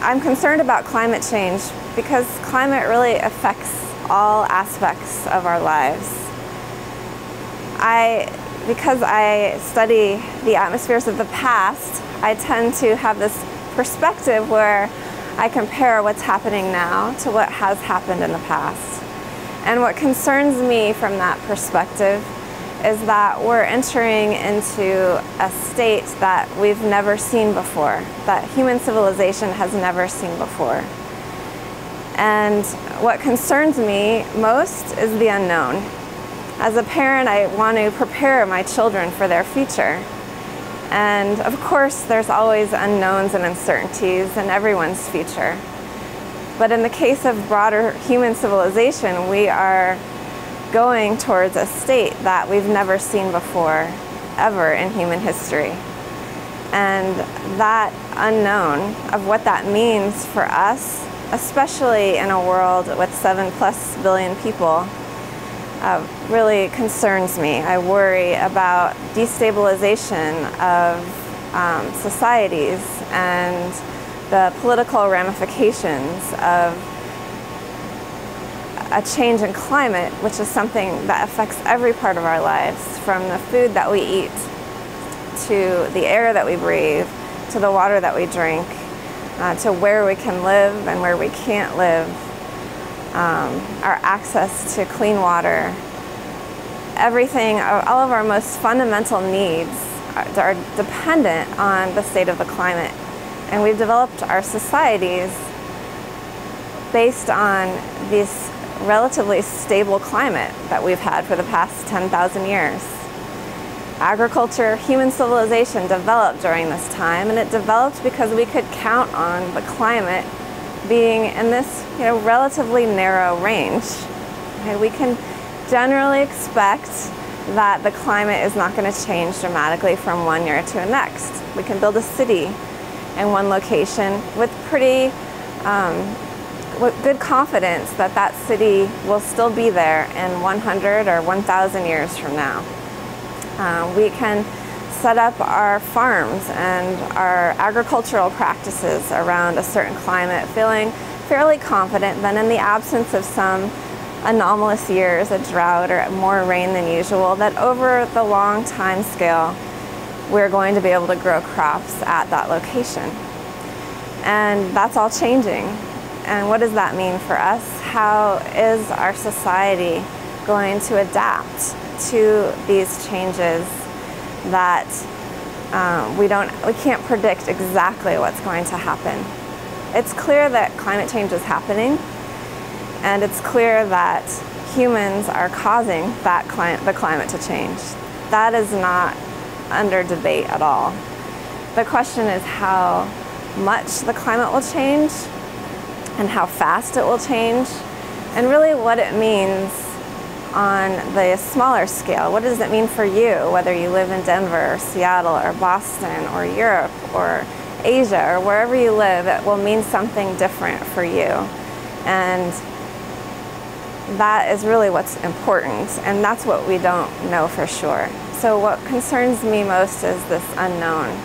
I'm concerned about climate change because climate really affects all aspects of our lives. Because I study the atmospheres of the past, I tend to have this perspective where I compare what's happening now to what has happened in the past. And what concerns me from that perspective is that we're entering into a state that we've never seen before, that human civilization has never seen before. And what concerns me most is the unknown. As a parent, I want to prepare my children for their future. And of course, there's always unknowns and uncertainties in everyone's future. But in the case of broader human civilization, we are going towards a state that we've never seen before, ever in human history. And that unknown of what that means for us, especially in a world with 7+ billion people, really concerns me. I worry about destabilization of societies and the political ramifications of a change in climate, which is something that affects every part of our lives, from the food that we eat, to the air that we breathe, to the water that we drink, to where we can live and where we can't live, our access to clean water. Everything, all of our most fundamental needs are dependent on the state of the climate. And we've developed our societies based on this relatively stable climate that we've had for the past 10,000 years. Agriculture, human civilization developed during this time, and it developed because we could count on the climate being in this relatively narrow range. Okay, we can generally expect that the climate is not going to change dramatically from one year to the next. We can build a city in one location with pretty with good confidence that that city will still be there in 100 or 1,000 years from now. We can set up our farms and our agricultural practices around a certain climate, feeling fairly confident that in the absence of some anomalous years, a drought or more rain than usual, that over the long time scale, we're going to be able to grow crops at that location. And that's all changing. And what does that mean for us? How is our society going to adapt to these changes that we can't predict exactly what's going to happen? It's clear that climate change is happening, and it's clear that humans are causing the climate to change. That is not under debate at all. The question is how much the climate will change and how fast it will change, and really what it means on the smaller scale. What does it mean for you, whether you live in Denver or Seattle or Boston or Europe or Asia or wherever you live? It will mean something different for you. And that is really what's important, and that's what we don't know for sure. So what concerns me most is this unknown.